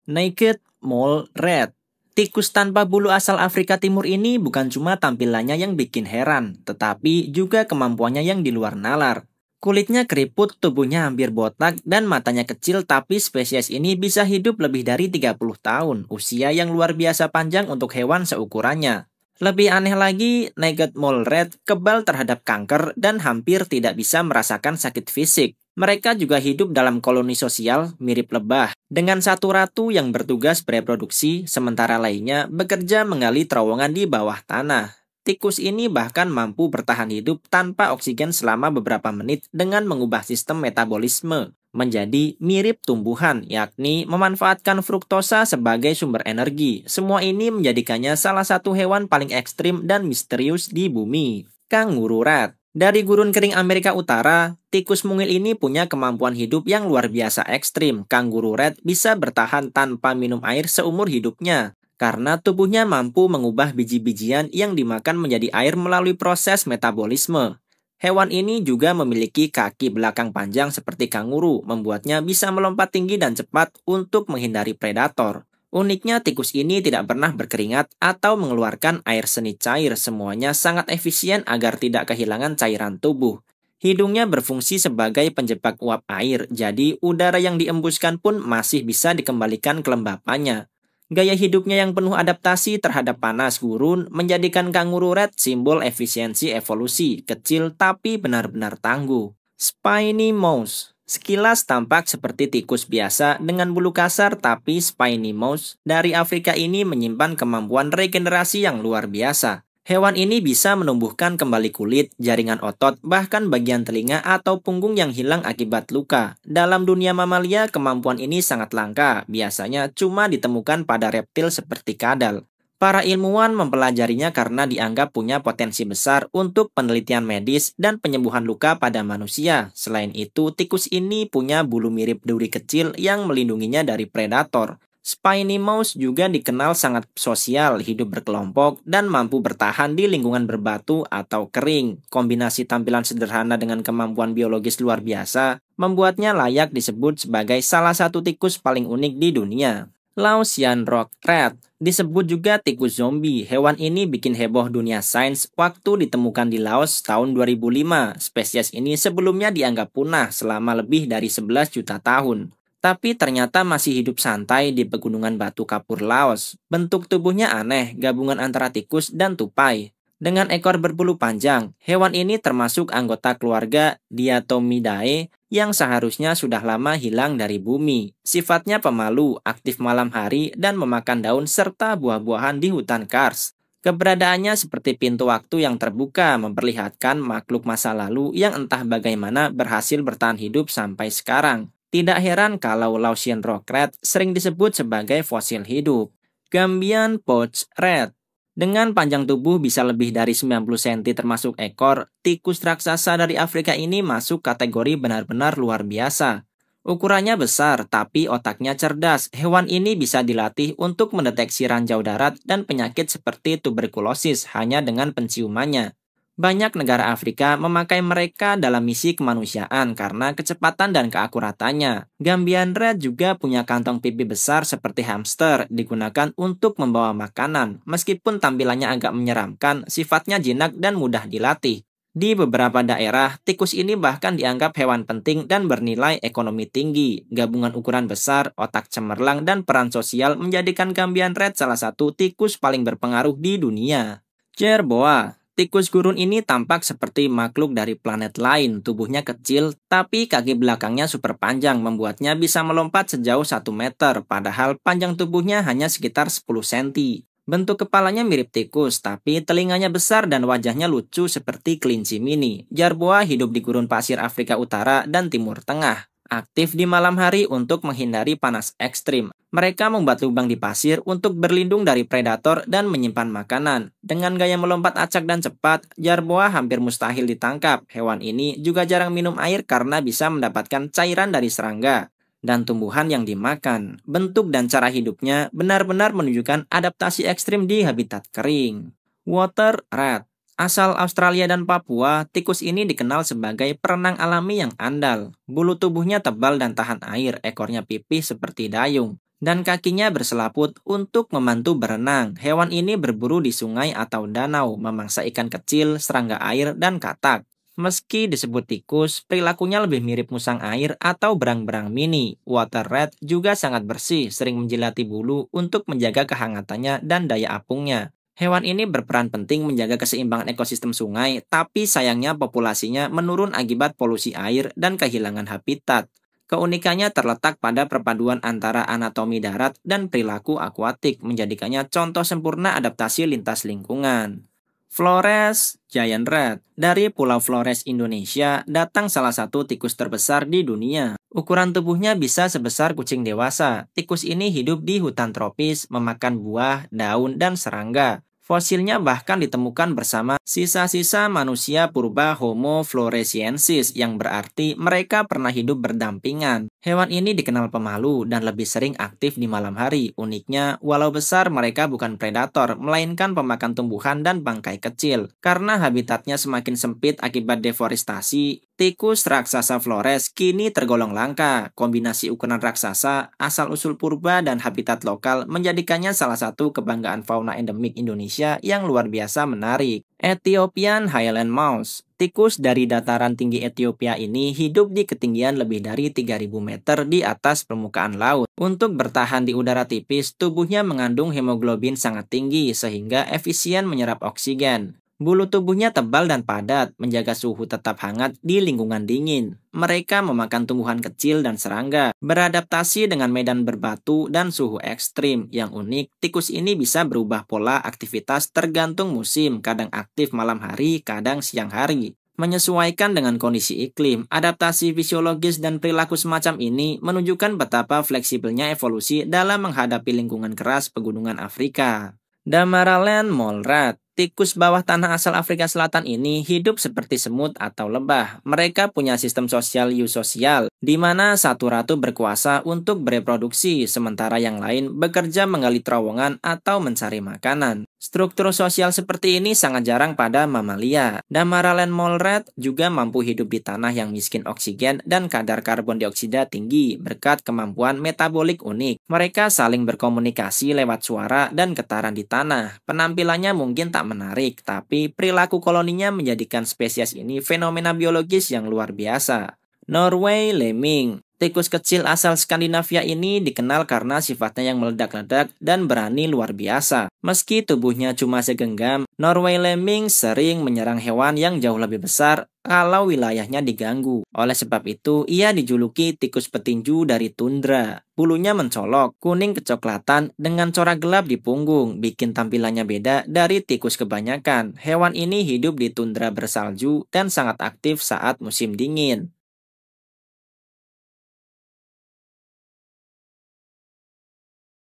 Naked Mole Rat. Tikus tanpa bulu asal Afrika Timur ini bukan cuma tampilannya yang bikin heran, tetapi juga kemampuannya yang di luar nalar. Kulitnya keriput, tubuhnya hampir botak, dan matanya kecil, tapi spesies ini bisa hidup lebih dari 30 tahun, usia yang luar biasa panjang untuk hewan seukurannya. Lebih aneh lagi, naked mole rat kebal terhadap kanker dan hampir tidak bisa merasakan sakit fisik. Mereka juga hidup dalam koloni sosial mirip lebah, dengan satu ratu yang bertugas bereproduksi, sementara lainnya bekerja menggali terowongan di bawah tanah. Tikus ini bahkan mampu bertahan hidup tanpa oksigen selama beberapa menit dengan mengubah sistem metabolisme menjadi mirip tumbuhan, yakni memanfaatkan fruktosa sebagai sumber energi. Semua ini menjadikannya salah satu hewan paling ekstrim dan misterius di bumi. Kanguru rat. Dari gurun kering Amerika Utara, tikus mungil ini punya kemampuan hidup yang luar biasa ekstrim. Kanguru rat bisa bertahan tanpa minum air seumur hidupnya, karena tubuhnya mampu mengubah biji-bijian yang dimakan menjadi air melalui proses metabolisme. Hewan ini juga memiliki kaki belakang panjang seperti kanguru, membuatnya bisa melompat tinggi dan cepat untuk menghindari predator. Uniknya, tikus ini tidak pernah berkeringat atau mengeluarkan air seni cair. Semuanya sangat efisien agar tidak kehilangan cairan tubuh. Hidungnya berfungsi sebagai penjebak uap air, jadi udara yang diembuskan pun masih bisa dikembalikan kelembapannya. Gaya hidupnya yang penuh adaptasi terhadap panas gurun menjadikan kanguru rat simbol efisiensi evolusi, kecil tapi benar-benar tangguh. Spiny Mouse. Sekilas tampak seperti tikus biasa dengan bulu kasar, tapi Spiny Mouse dari Afrika ini menyimpan kemampuan regenerasi yang luar biasa. Hewan ini bisa menumbuhkan kembali kulit, jaringan otot, bahkan bagian telinga atau punggung yang hilang akibat luka. Dalam dunia mamalia, kemampuan ini sangat langka, biasanya cuma ditemukan pada reptil seperti kadal. Para ilmuwan mempelajarinya karena dianggap punya potensi besar untuk penelitian medis dan penyembuhan luka pada manusia. Selain itu, tikus ini punya bulu mirip duri kecil yang melindunginya dari predator. Spiny Mouse juga dikenal sangat sosial, hidup berkelompok, dan mampu bertahan di lingkungan berbatu atau kering. Kombinasi tampilan sederhana dengan kemampuan biologis luar biasa membuatnya layak disebut sebagai salah satu tikus paling unik di dunia. Laosian Rock Rat disebut juga tikus zombie. Hewan ini bikin heboh dunia sains waktu ditemukan di Laos tahun 2005. Spesies ini sebelumnya dianggap punah selama lebih dari 11 juta tahun. Tapi ternyata masih hidup santai di pegunungan batu kapur Laos. Bentuk tubuhnya aneh, gabungan antara tikus dan tupai. Dengan ekor berbulu panjang, hewan ini termasuk anggota keluarga Diatomidae yang seharusnya sudah lama hilang dari bumi. Sifatnya pemalu, aktif malam hari, dan memakan daun serta buah-buahan di hutan kars. Keberadaannya seperti pintu waktu yang terbuka, memperlihatkan makhluk masa lalu yang entah bagaimana berhasil bertahan hidup sampai sekarang. Tidak heran kalau Laosian Rock Rat sering disebut sebagai fosil hidup. Gambian Pouch Rat. Dengan panjang tubuh bisa lebih dari 90 cm termasuk ekor, tikus raksasa dari Afrika ini masuk kategori benar-benar luar biasa. Ukurannya besar, tapi otaknya cerdas. Hewan ini bisa dilatih untuk mendeteksi ranjau darat dan penyakit seperti tuberkulosis hanya dengan penciumannya. Banyak negara Afrika memakai mereka dalam misi kemanusiaan karena kecepatan dan keakuratannya. Gambian rat juga punya kantong pipi besar seperti hamster, digunakan untuk membawa makanan. Meskipun tampilannya agak menyeramkan, sifatnya jinak dan mudah dilatih. Di beberapa daerah, tikus ini bahkan dianggap hewan penting dan bernilai ekonomi tinggi. Gabungan ukuran besar, otak cemerlang, dan peran sosial menjadikan Gambian rat salah satu tikus paling berpengaruh di dunia. Jerboa. Tikus gurun ini tampak seperti makhluk dari planet lain. Tubuhnya kecil, tapi kaki belakangnya super panjang, membuatnya bisa melompat sejauh 1 meter, padahal panjang tubuhnya hanya sekitar 10 cm. Bentuk kepalanya mirip tikus, tapi telinganya besar dan wajahnya lucu seperti kelinci mini. Jerboa hidup di gurun pasir Afrika Utara dan Timur Tengah. Aktif di malam hari untuk menghindari panas ekstrim. Mereka membuat lubang di pasir untuk berlindung dari predator dan menyimpan makanan. Dengan gaya melompat acak dan cepat, jerboa hampir mustahil ditangkap. Hewan ini juga jarang minum air karena bisa mendapatkan cairan dari serangga dan tumbuhan yang dimakan. Bentuk dan cara hidupnya benar-benar menunjukkan adaptasi ekstrim di habitat kering. Water rat. Asal Australia dan Papua, tikus ini dikenal sebagai perenang alami yang andal. Bulu tubuhnya tebal dan tahan air, ekornya pipih seperti dayung. dan kakinya berselaput untuk membantu berenang. Hewan ini berburu di sungai atau danau, memangsa ikan kecil, serangga air, dan katak. Meski disebut tikus, perilakunya lebih mirip musang air atau berang-berang mini. Water rat juga sangat bersih, sering menjilati bulu untuk menjaga kehangatannya dan daya apungnya. Hewan ini berperan penting menjaga keseimbangan ekosistem sungai, tapi sayangnya populasinya menurun akibat polusi air dan kehilangan habitat. Keunikannya terletak pada perpaduan antara anatomi darat dan perilaku akuatik, menjadikannya contoh sempurna adaptasi lintas lingkungan. Flores Giant Rat. Dari Pulau Flores, Indonesia, datang salah satu tikus terbesar di dunia. Ukuran tubuhnya bisa sebesar kucing dewasa. Tikus ini hidup di hutan tropis, memakan buah, daun, dan serangga. Fosilnya bahkan ditemukan bersama sisa-sisa manusia purba Homo floresiensis, yang berarti mereka pernah hidup berdampingan. Hewan ini dikenal pemalu dan lebih sering aktif di malam hari. Uniknya, walau besar, mereka bukan predator, melainkan pemakan tumbuhan dan bangkai kecil. Karena habitatnya semakin sempit akibat deforestasi, tikus raksasa Flores kini tergolong langka. Kombinasi ukuran raksasa, asal-usul purba, dan habitat lokal menjadikannya salah satu kebanggaan fauna endemik Indonesia yang luar biasa menarik. Ethiopian Highland Mouse. Tikus dari dataran tinggi Ethiopia ini hidup di ketinggian lebih dari 3.000 meter di atas permukaan laut. Untuk bertahan di udara tipis, tubuhnya mengandung hemoglobin sangat tinggi sehingga efisien menyerap oksigen. Bulu tubuhnya tebal dan padat, menjaga suhu tetap hangat di lingkungan dingin. Mereka memakan tumbuhan kecil dan serangga, beradaptasi dengan medan berbatu dan suhu ekstrim. Yang unik, tikus ini bisa berubah pola aktivitas tergantung musim, kadang aktif malam hari, kadang siang hari. Menyesuaikan dengan kondisi iklim, adaptasi fisiologis dan perilaku semacam ini menunjukkan betapa fleksibelnya evolusi dalam menghadapi lingkungan keras pegunungan Afrika. Damaraland Mole Rat. Tikus bawah tanah asal Afrika Selatan ini hidup seperti semut atau lebah. Mereka punya sistem sosial eusosial, di mana satu ratu berkuasa untuk bereproduksi, sementara yang lain bekerja menggali terowongan atau mencari makanan. Struktur sosial seperti ini sangat jarang pada mamalia. Damaraland Mole Rat juga mampu hidup di tanah yang miskin oksigen dan kadar karbon dioksida tinggi berkat kemampuan metabolik unik. Mereka saling berkomunikasi lewat suara dan getaran di tanah. Penampilannya mungkin tak menarik, tapi perilaku koloninya menjadikan spesies ini fenomena biologis yang luar biasa. Norway Lemming. Tikus kecil asal Skandinavia ini dikenal karena sifatnya yang meledak-ledak dan berani luar biasa. Meski tubuhnya cuma segenggam, Norway Lemming sering menyerang hewan yang jauh lebih besar kalau wilayahnya diganggu. Oleh sebab itu, ia dijuluki tikus petinju dari tundra. Bulunya mencolok, kuning kecoklatan dengan corak gelap di punggung, bikin tampilannya beda dari tikus kebanyakan. Hewan ini hidup di tundra bersalju dan sangat aktif saat musim dingin.